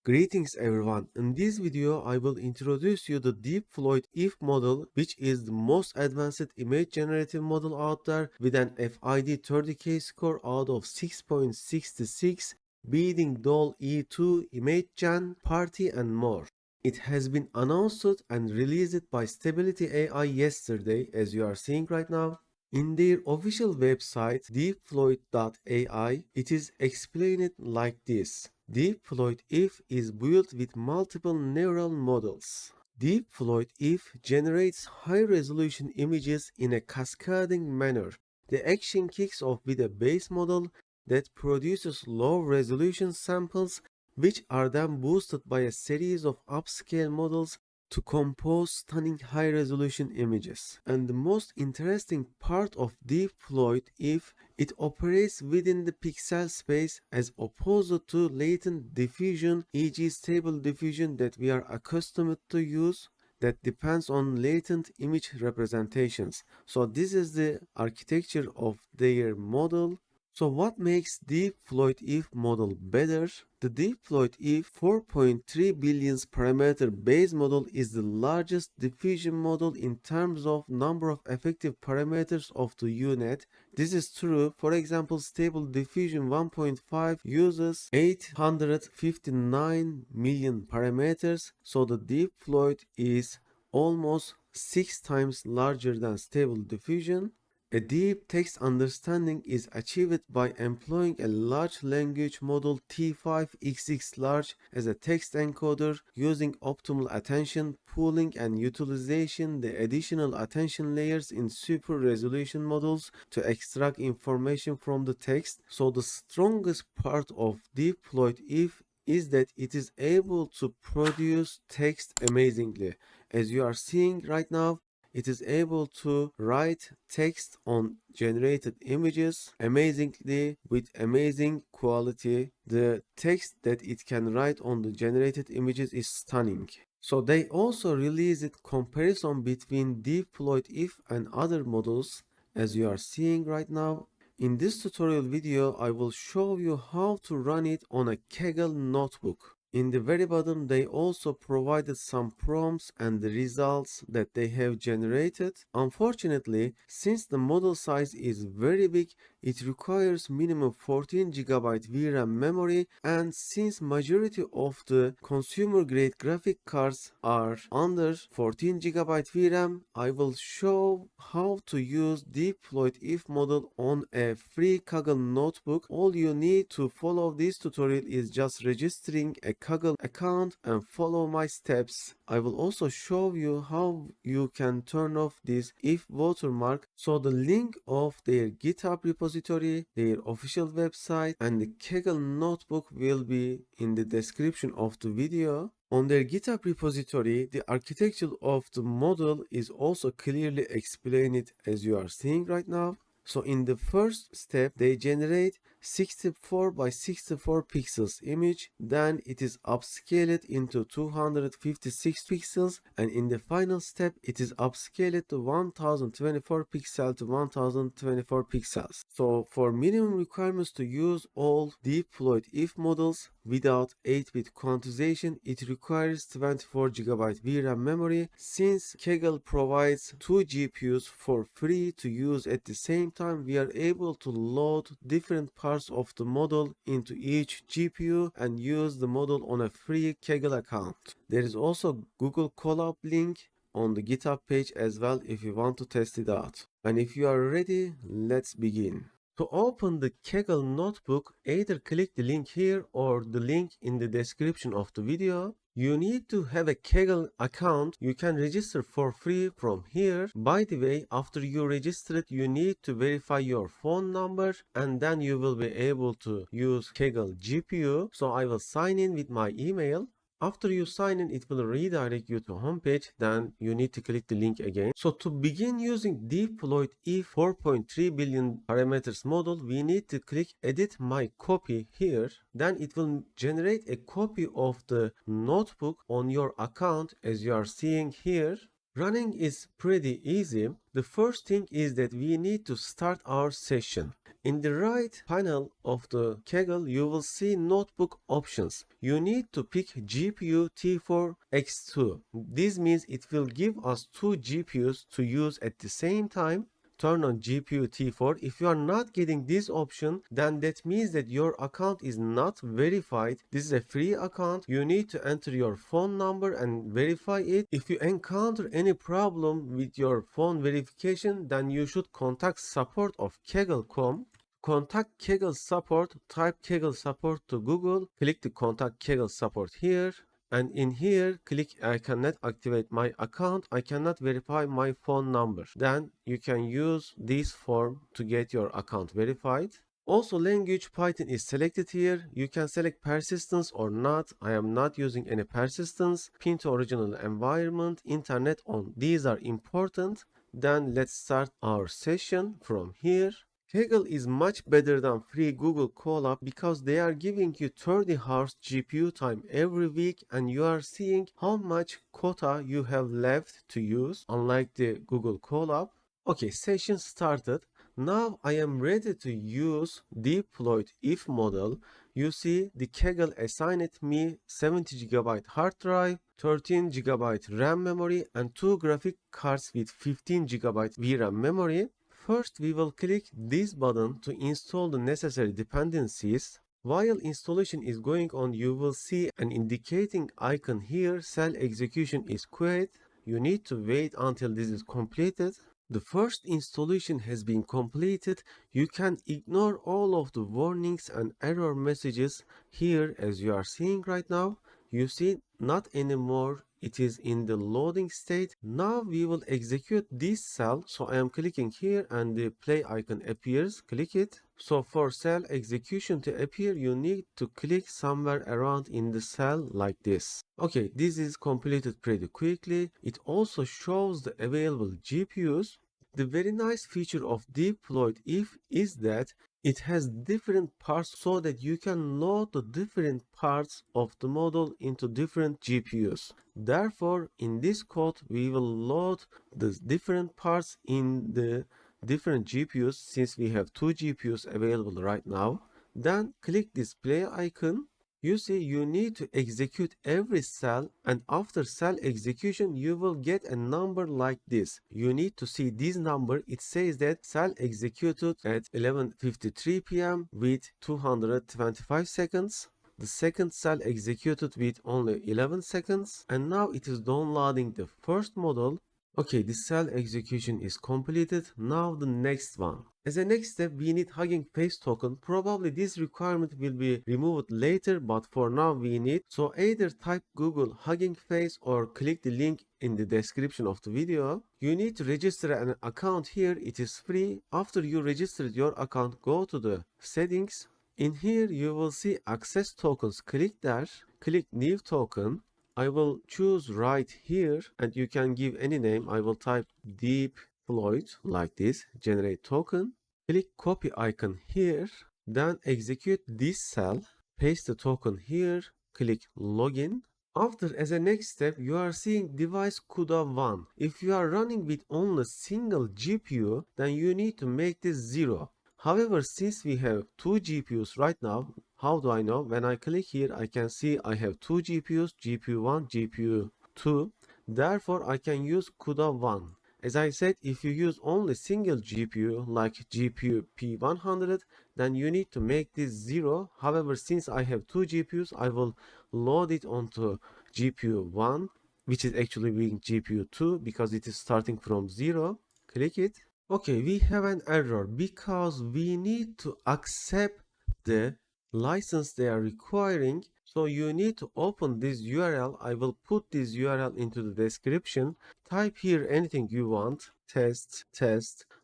Greetings everyone. In this video I will introduce you the Deep Floyd if model, which is the most advanced image generative model out there with an FID 30K score out of 6.66, beating DALL E2, ImageGen, Party and more. It has been announced and released by Stability AI yesterday, as you are seeing right now. In their official website, deepfloyd.ai, it is explained like this. DeepFloyd-if is built with multiple neural models. DeepFloyd-if generates high-resolution images in a cascading manner. The action kicks off with a base model that produces low-resolution samples, which are then boosted by a series of upscale models to compose stunning high-resolution images. And the most interesting part of DeepFloyd-if, it operates within the pixel space as opposed to latent diffusion, e.g. stable diffusion that we are accustomed to use, that depends on latent image representations. So this is the architecture of their model. So what makes DeepFloyd-if model better? The DeepFloyd-if 4.3 billion parameter base model is the largest diffusion model in terms of number of effective parameters of the UNet. This is true. For example, Stable Diffusion 1.5 uses 859 million parameters, so the DeepFloyd is almost 6 times larger than Stable Diffusion. A deep text understanding is achieved by employing a large language model T5XX large as a text encoder using optimal attention, pooling and utilization the additional attention layers in super resolution models to extract information from the text. So the strongest part of DeepFloyd-if is that it is able to produce text amazingly. As you are seeing right now, it is able to write text on generated images amazingly with amazing quality. The text that it can write on the generated images is stunning. So they also released comparison between DeepFloyd-if and other models, as you are seeing right now. In this tutorial video, I will show you how to run it on a Kaggle notebook. In the very bottom, they also provided some prompts and the results that they have generated. Unfortunately, since the model size is very big, it requires minimum 14 GB VRAM memory, and since majority of the consumer grade graphic cards are under 14 GB VRAM, I will show how to use DeepFloyd-if model on a free Kaggle notebook. All you need to follow this tutorial is just registering a Kaggle account and follow my steps. I will also show you how you can turn off this if watermark. So the link of their GitHub repository, their official website and the Kaggle notebook will be in the description of the video. On their GitHub repository, the architecture of the model is also clearly explained, as you are seeing right now. So in the first step, they generate 64 by 64 pixels image, then it is upscaled into 256 pixels, and in the final step it is upscaled to 1024 pixels to 1024 pixels. So for minimum requirements to use all DeepFloyd-if models without 8-bit quantization, it requires 24 GB VRAM memory. Since Kaggle provides 2 GPUs for free to use at the same time, we are able to load different parts of the model into each GPU and use the model on a free Kaggle account. There is also Google Colab link on the GitHub page as well if you want to test it out. And if you are ready, let's begin. To open the Kaggle notebook, either click the link here or the link in the description of the video. You need to have a Kaggle account. You can register for free from here. By the way, after you register it, you need to verify your phone number and then you will be able to use Kaggle GPU. So I will sign in with my email. After you sign in, it will redirect you to homepage, then you need to click the link again. So to begin using DeepFloyd-if 4.3 billion parameters model, we need to click edit my copy here. Then it will generate a copy of the notebook on your account as you are seeing here. Running is pretty easy. The first thing is that we need to start our session. In the right panel of the Kaggle, you will see notebook options. You need to pick GPU T4X2. This means it will give us two GPUs to use at the same time. Turn on GPU T4. If you are not getting this option, then that means that your account is not verified. This is a free account. You need to enter your phone number and verify it. If you encounter any problem with your phone verification, then you should contact support of Kaggle.com. Contact Kaggle support, type Kaggle support to Google, click the contact Kaggle support here, and in here click I cannot activate my account, I cannot verify my phone number. Then you can use this form to get your account verified. Also, language Python is selected here. You can select persistence or not. I am not using any persistence. Pin to original environment, internet on. These are important. Then let's start our session from here. Kaggle is much better than free Google Colab because they are giving you 30 hours GPU time every week and you are seeing how much quota you have left to use, unlike the Google Colab. Okay, session started. Now I am ready to use deployed if model. You see the Kaggle assigned me 70 GB hard drive, 13 GB RAM memory and 2 graphic cards with 15 GB VRAM memory. First, we will click this button to install the necessary dependencies. While installation is going on, you will see an indicating icon here, cell execution is quiet. You need to wait until this is completed. The first installation has been completed. You can ignore all of the warnings and error messages here as you are seeing right now. You see not anymore. It is in the loading state. Now we will execute this cell. So I am clicking here and the play icon appears. Click it. So for cell execution to appear, you need to click somewhere around in the cell like this. Okay, this is completed pretty quickly. It also shows the available GPUs. The very nice feature of deployed if is that it has different parts so that you can load the different parts of the model into different GPUs. Therefore, in this code, we will load the different parts in the different GPUs since we have two GPUs available right now. Then click this play icon. You see, you need to execute every cell, and after cell execution, you will get a number like this. You need to see this number. It says that cell executed at 11:53 p.m. with 225 seconds. The second cell executed with only 11 seconds. And now it is downloading the first model. Okay, the cell execution is completed. Now the next one. As a next step, we need Hugging Face token. Probably this requirement will be removed later, but for now we need. So either type Google Hugging Face or click the link in the description of the video. You need to register an account here. It is free. After you registered your account, go to the settings. In here, you will see access tokens. Click there. Click new token. I will choose right here and you can give any name. I will type deployed like this, generate token. Click copy icon here, then execute this cell, paste the token here, click login. After, as a next step, you are seeing device CUDA 1. If you are running with only single GPU, then you need to make this 0. However, since we have two GPUs right now, how do I know? When I click here, I can see I have two GPUs, GPU1, GPU2. Therefore, I can use CUDA 1. As I said, if you use only single GPU, like GPU P100, then you need to make this 0. However, since I have two GPUs, I will load it onto GPU1, which is actually being GPU2 because it is starting from 0. Click it. Okay, we have an error because we need to accept the license they are requiring. So you need to open this URL. I will put this URL into the description. Type here anything you want. Test.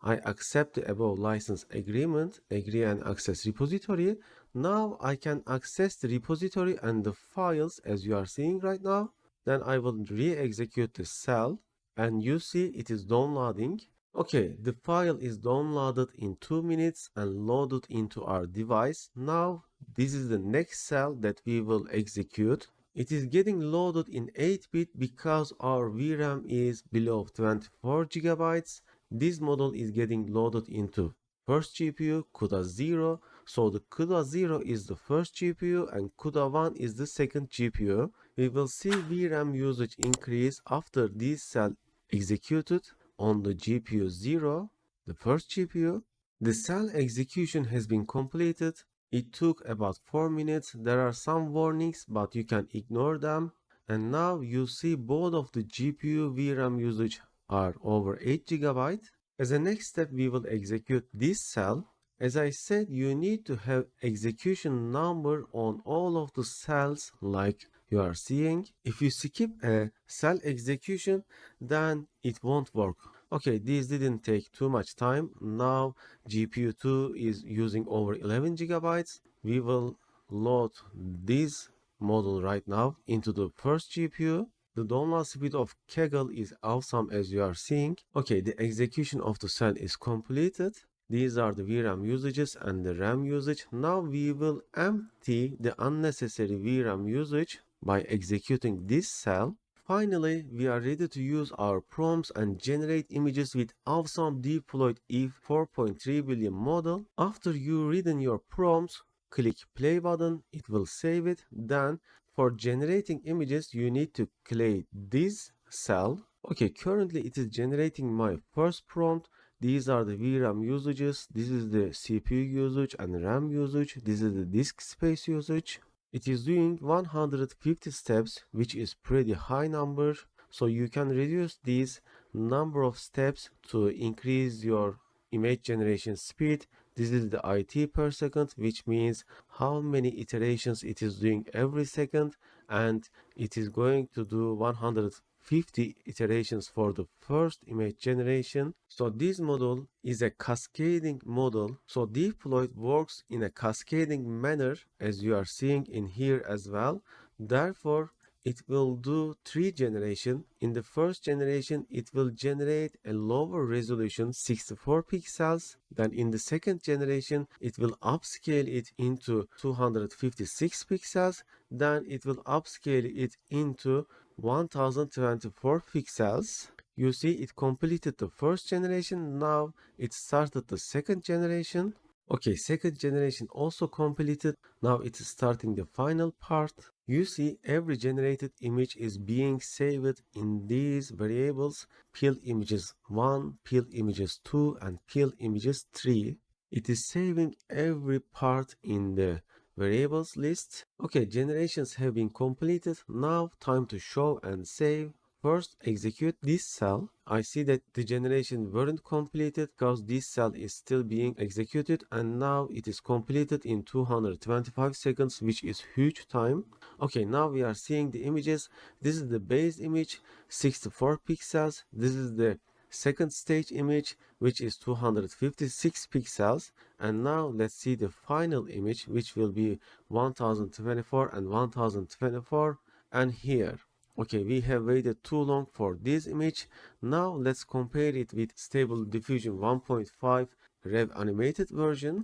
I accept the above license agreement. Agree and access repository. Now I can access the repository and the files as you are seeing right now. Then I will re-execute the cell and you see it is downloading. Okay, the file is downloaded in 2 minutes and loaded into our device. Now, this is the next cell that we will execute. It is getting loaded in 8-bit because our VRAM is below 24 GB. This model is getting loaded into first GPU, CUDA 0. So the CUDA 0 is the first GPU and CUDA 1 is the second GPU. We will see VRAM usage increase after this cell executed on the GPU 0, the first GPU. The cell execution has been completed. It took about 4 minutes. There are some warnings, but you can ignore them. And now you see both of the GPU VRAM usage are over 8 GB. As a next step, we will execute this cell. As I said, you need to have execution number on all of the cells like you are seeing. If you skip a cell execution, then it won't work. Okay, this didn't take too much time. Now GPU 2 is using over 11 GB. We will load this model right now into the first GPU. The download speed of Kaggle is awesome as you are seeing. Okay, the execution of the cell is completed. These are the VRAM usages and the RAM usage. Now we will empty the unnecessary VRAM usage by executing this cell. Finally, we are ready to use our prompts and generate images with awesome Deployed EVE 4.3 billion model. After you read your prompts, click play button, it will save it. Then for generating images, you need to click this cell. Okay, currently it is generating my first prompt. These are the VRAM usages. This is the CPU usage and RAM usage. This is the disk space usage. It is doing 150 steps, which is pretty high number. So you can reduce this number of steps to increase your image generation speed. This is the IT per second, which means how many iterations it is doing every second, and it is going to do 150 iterations for the first image generation. So this model is a cascading model. So Deployed works in a cascading manner as you are seeing in here as well. Therefore, it will do 3 generation. In the first generation, it will generate a lower resolution 64 pixels. Then in the second generation, it will upscale it into 256 pixels. Then it will upscale it into 1024 pixels. You see, it completed the first generation. Now it started the second generation. Okay, second generation also completed. Now it is starting the final part. You see, every generated image is being saved in these variables: PIL images 1, PIL images 2, and PIL images 3. It is saving every part in the variables list. Okay, generations have been completed. Now time to show and save. First, execute this cell. I see that the generation weren't completed because this cell is still being executed, and now it is completed in 225 seconds, which is huge time. Okay, now we are seeing the images. This is the base image, 64 pixels. This is the second stage image, which is 256 pixels. And now let's see the final image, which will be 1024 and 1024. And here, okay, we have waited too long for this image. Now let's compare it with Stable Diffusion 1.5 Rev animated version.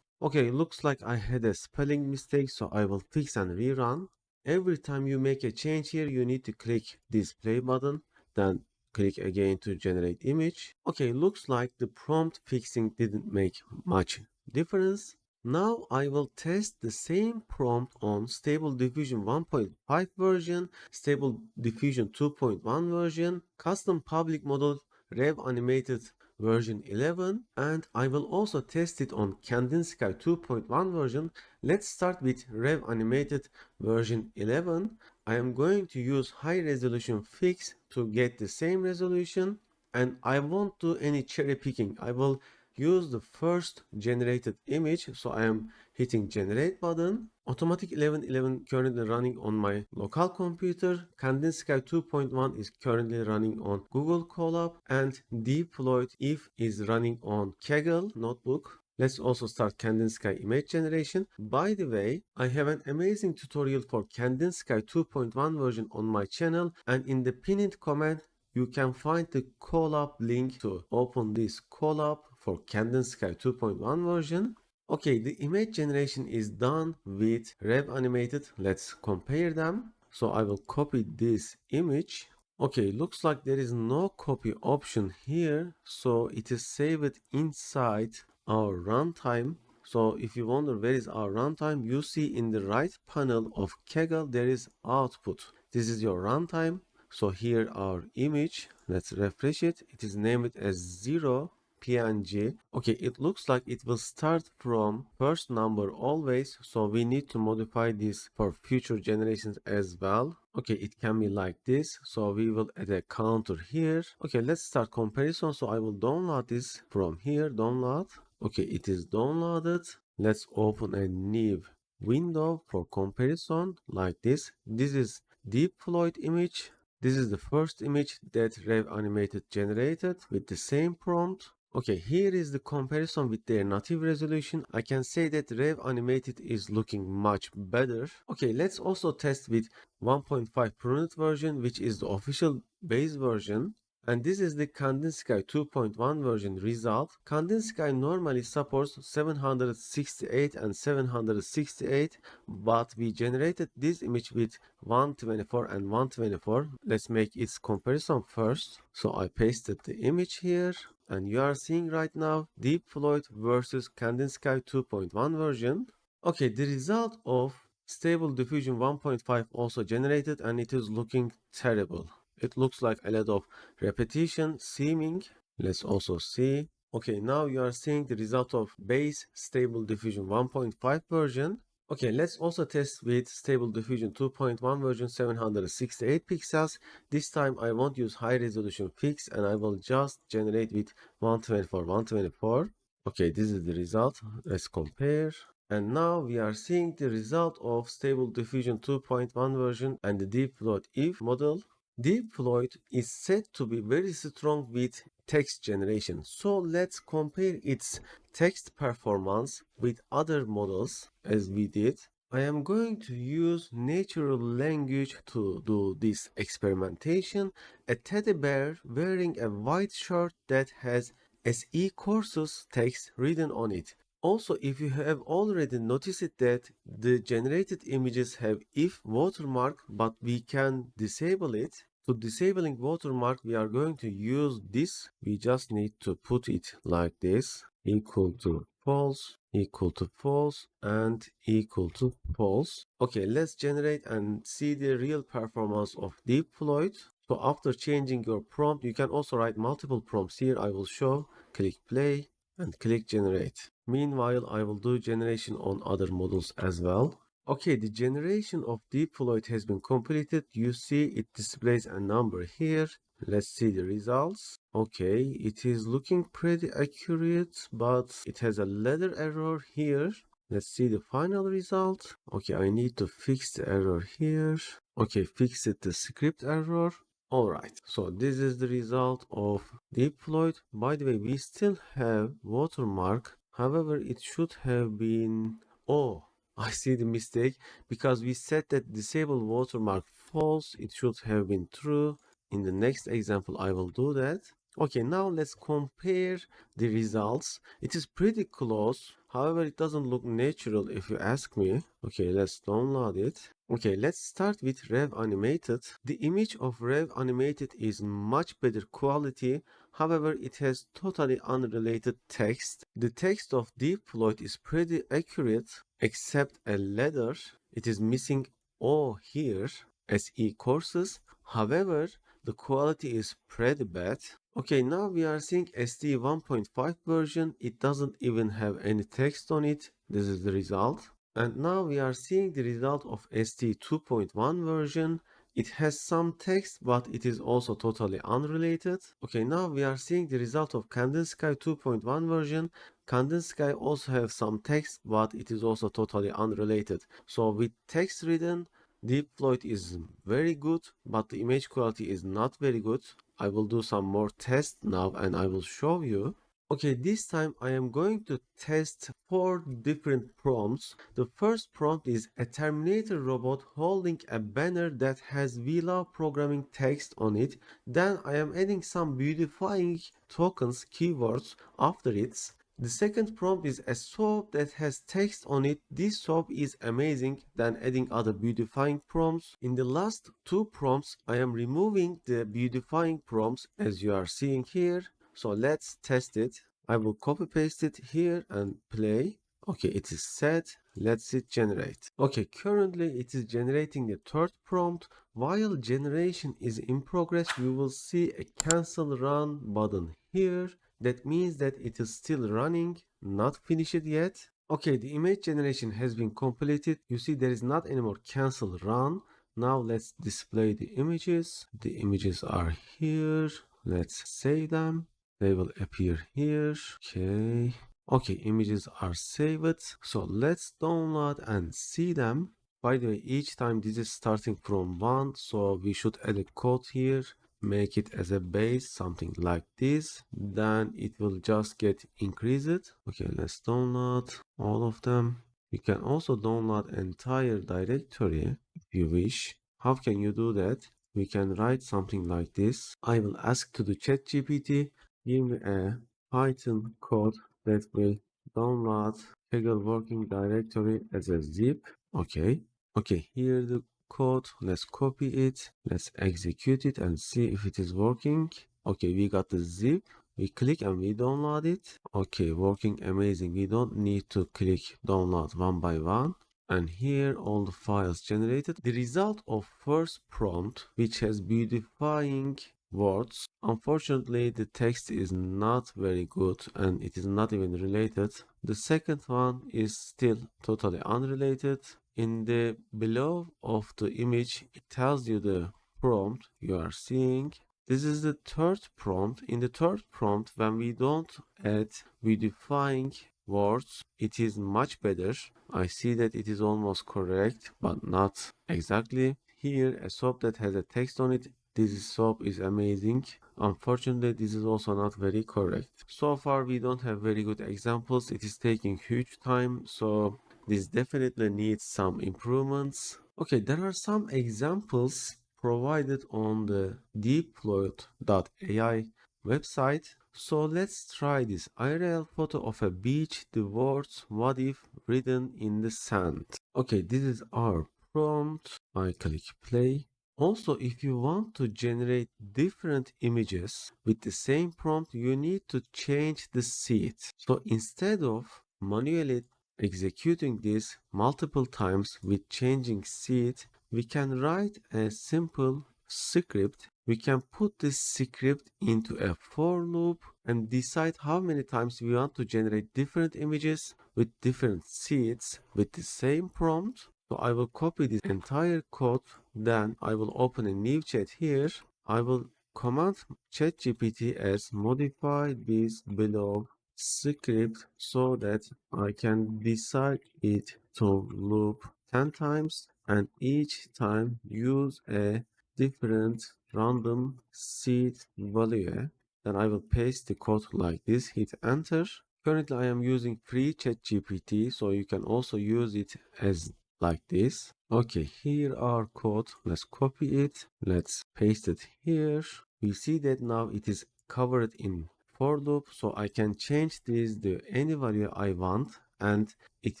Okay, looks like I had a spelling mistake, so I will fix and rerun. Every time you make a change here, you need to click this play button, then click again to generate image. Okay, looks like the prompt fixing didn't make much difference. Now I will test the same prompt on Stable Diffusion 1.5 version, Stable Diffusion 2.1 version, Custom Public Model Rev Animated version 11, and I will also test it on Kandinsky 2.1 version. Let's start with Rev Animated version 11. I am going to use high resolution fix to get the same resolution, and I won't do any cherry picking. I will use the first generated image. So I am hitting generate button. Automatic 1111 currently running on my local computer. Kandinsky 2.1 is currently running on Google Colab, and Deployed EVE is running on Kaggle notebook. Let's also start Kandinsky image generation. By the way, I have an amazing tutorial for Kandinsky 2.1 version on my channel, and in the pinned comment you can find the Colab link to open this Colab for Kandinsky 2.1 version. Okay, the image generation is done with Rev Animated. Let's compare them. So I will copy this image. Okay, looks like there is no copy option here, so it is saved inside our runtime. So if you wonder where is our runtime, you see in the right panel of Kaggle there is output. This is your runtime. So here our image, let's refresh it. It is named as 0 PNG. Okay, it looks like it will start from first number always. So we need to modify this for future generations as well. Okay, it can be like this. So we will add a counter here. Okay, let's start comparison. So I will download this from here, download. Okay, it is downloaded. Let's open a new window for comparison like this. This is Deployed image. This is the first image that Rev Animated generated with the same prompt. Okay, here is the comparison with their native resolution. I can say that Rev Animated is looking much better. Okay, let's also test with 1.5 prunet version, which is the official base version. And this is the Kandinsky 2.1 version result. Kandinsky normally supports 768 and 768, but we generated this image with 124 and 124. Let's make its comparison first. So I pasted the image here, and you are seeing right now Deployed versus Kandinsky 2.1 version. Okay, the result of Stable Diffusion 1.5 also generated, and it is looking terrible. It looks like a lot of repetition seeming. Let's also see. Okay, now you are seeing the result of base Stable Diffusion 1.5 version. Okay, let's also test with Stable Diffusion 2.1 version 768 pixels. This time I won't use high resolution fix, and I will just generate with 124, 124. Okay, this is the result. Let's compare. And now we are seeing the result of Stable Diffusion 2.1 version and the Deployed if model. Deployed is said to be very strong with text generation. So let's compare its text performance with other models as we did. I am going to use natural language to do this experimentation. A teddy bear wearing a white shirt that has SE courses text written on it. Also, if you have already noticed that the generated images have if watermark, but we can disable it. To disabling watermark, we are going to use this. We just need to put it like this, equal to false, equal to false, and equal to false. Okay, let's generate and see the real performance of Deployed. So after changing your prompt, you can also write multiple prompts here. I will show. Click play and click generate. Meanwhile, I will do generation on other models as well. Okay, the generation of Deployed has been completed. You see it displays a number here. Let's see the results. Okay, it is looking pretty accurate, but it has a ladder error here. Let's see the final result. Okay, I need to fix the error here. Okay, fix it, the script error. Alright, so this is the result of Deployed. By the way, we still have watermark. However, it should have been... Oh, I see the mistake. Because we set that disable watermark false, it should have been true. In the next example, I will do that. Okay, now let's compare the results. It is pretty close. However, it doesn't look natural if you ask me. Okay, let's download it. Okay, let's start with Rev Animated. The image of Rev Animated is much better quality. However, it has totally unrelated text. The text of Deployed is pretty accurate, except a letter. It is missing O here, SE courses. However, the quality is pretty bad. Okay, now we are seeing SD 1.5 version. It doesn't even have any text on it. This is the result. And now we are seeing the result of SD 2.1 version. It has some text, but it is also totally unrelated. Okay, now we are seeing the result of Kandinsky 2.1 version. Kandinsky also have some text, but it is also totally unrelated. So with text written, Deployed is very good, but the image quality is not very good. I will do some more tests now and I will show you. Okay, this time I am going to test 4 different prompts. The first prompt is a Terminator robot holding a banner that has VLAW programming text on it. Then I am adding some beautifying tokens, keywords after it. The second prompt is a soap that has text on it. This soap is amazing. Then adding other beautifying prompts. In the last 2 prompts, I am removing the beautifying prompts as you are seeing here. So let's test it. I will copy paste it here and play. Okay, it is set. Let's hit generate. Okay, currently it is generating the third prompt. While generation is in progress, you will see a cancel run button here. That means that it is still running, not finished yet. Okay, the image generation has been completed. You see there is not anymore cancel run. Now let's display the images. The images are here. Let's save them. They will appear here. Okay. Okay, images are saved. So let's download and see them. By the way, each time this is starting from 1, so we should add a code here, make it as a base, something like this. Then it will just get increased. Okay, let's download all of them. You can also download entire directory if you wish. How can you do that? We can write something like this. I will ask to the ChatGPT, give me a Python code that will download Kaggle working directory as a zip. Okay. Okay, here the code. Let's copy it. Let's execute it and see if it is working. Okay, we got the zip. We click and we download it. Okay, working amazing. We don't need to click download one by one. And here all the files generated. The result of first prompt, which has beautifying words. Unfortunately, the text is not very good and it is not even related. The second one is still totally unrelated. In the below of the image, it tells you the prompt you are seeing. This is the third prompt. In the third prompt, when we don't add beautifying words, it is much better. I see that it is almost correct, but not exactly. Here, a soap that has a text on it. This soap is amazing. Unfortunately, this is also not very correct. So far, we don't have very good examples. It is taking huge time, so this definitely needs some improvements. Okay, there are some examples provided on the deepfloyd.ai website. So let's try this. IRL photo of a beach, the words what if written in the sand. Okay, this is our prompt. I click play. Also, if you want to generate different images with the same prompt, you need to change the seed. So instead of manually executing this multiple times with changing seed, we can write a simple script. We can put this script into a for loop and decide how many times we want to generate different images with different seeds with the same prompt. So I will copy this entire code, then I will open a new chat here. I will command ChatGPT as modify this below script so that I can decide it to loop 10 times and each time use a different random seed value. Then I will paste the code like this, hit enter. Currently I am using free ChatGPT, so you can also use it as like this. Okay, here our code. Let's copy it. Let's paste it here. We see that now it is covered in for loop, so I can change this to any value I want and it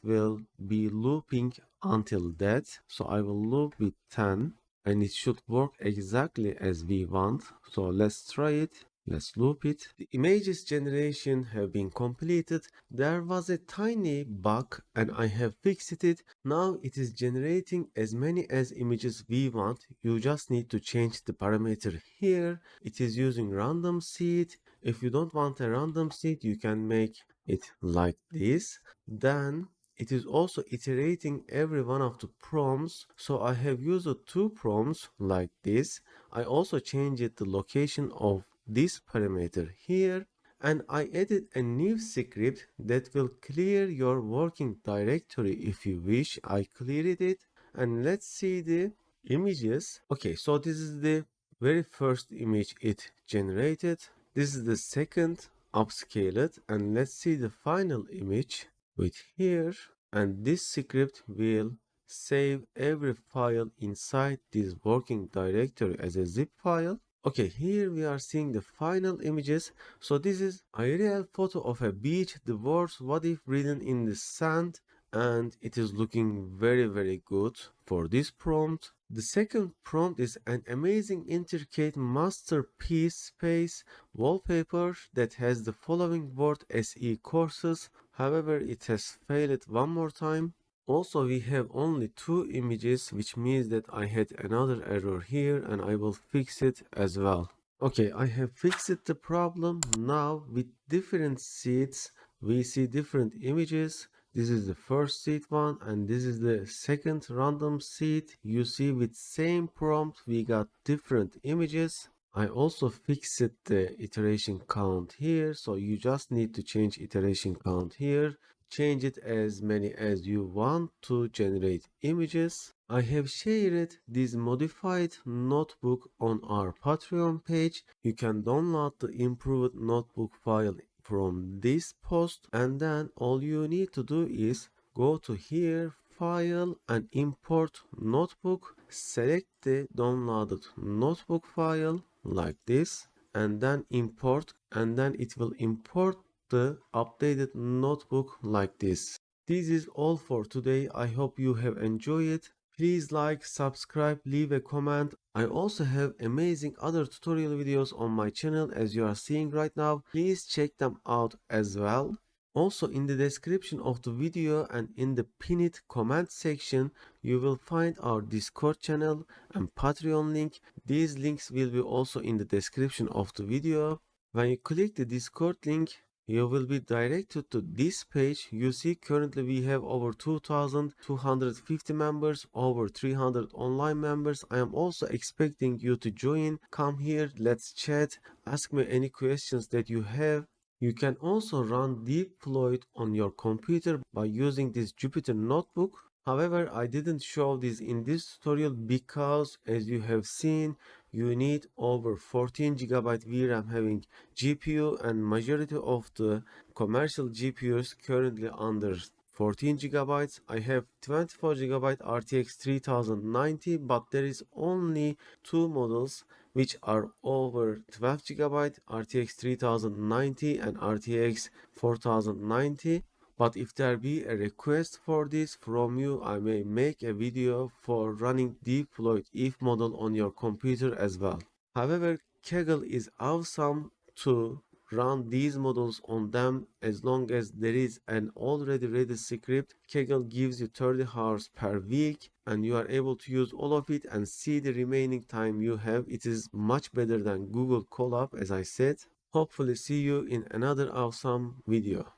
will be looping until that. So I will loop with 10 and it should work exactly as we want. So let's try it. Let's loop it. The images generation have been completed. There was a tiny bug and I have fixed it. Now it is generating as many as images we want. You just need to change the parameter here. It is using random seed. If you don't want a random seed, you can make it like this. Then it is also iterating every one of the prompts. So I have used two prompts like this. I also changed the location of this parameter here and I added a new script that will clear your working directory if you wish. I cleared it and let's see the images. Okay, so this is the very first image it generated. This is the second upscaled and let's see the final image with here and this script will save every file inside this working directory as a zip file. Okay, here we are seeing the final images. So this is a real photo of a beach, the words what if written in the sand, and it is looking very good for this prompt. The second prompt is an amazing intricate masterpiece space wallpaper that has the following word SE courses. However, it has failed one more time. Also, we have only two images, which means that I had another error here and I will fix it as well. Okay, I have fixed the problem. Now with different seeds, we see different images. This is the first seed one and this is the second random seed. You see with same prompt, we got different images. I also fixed the iteration count here. So you just need to change iteration count here. Change it as many as you want to generate images. I have shared this modified notebook on our Patreon page. You can download the improved notebook file from this post and then all you need to do is go to here, file and import notebook. Select the downloaded notebook file like this and then import, and then it will import the updated notebook like this. This is all for today. I hope you have enjoyed it. Please like, subscribe, leave a comment. I also have amazing other tutorial videos on my channel as you are seeing right now. Please check them out as well. Also in the description of the video and in the pinned comment section, you will find our Discord channel and Patreon link. These links will be also in the description of the video. When you click the Discord link, you will be directed to this page. You see currently we have over 2250 members, over 300 online members. I am also expecting you to join. Come here, let's chat, ask me any questions that you have. You can also run Deploy on your computer by using this Jupyter notebook. However, I didn't show this in this tutorial because as you have seen, you need over 14 GB VRAM having GPU, and majority of the commercial GPUs currently under 14 GB. I have 24 GB RTX 3090, but there is only two models which are over 12 GB RTX 3090 and RTX 4090. But if there be a request for this from you, I may make a video for running deployed if model on your computer as well. However, Kaggle is awesome to run these models on them as long as there is an already ready script. Kaggle gives you 30 hours per week and you are able to use all of it and see the remaining time you have. It is much better than Google Colab, as I said. Hopefully see you in another awesome video.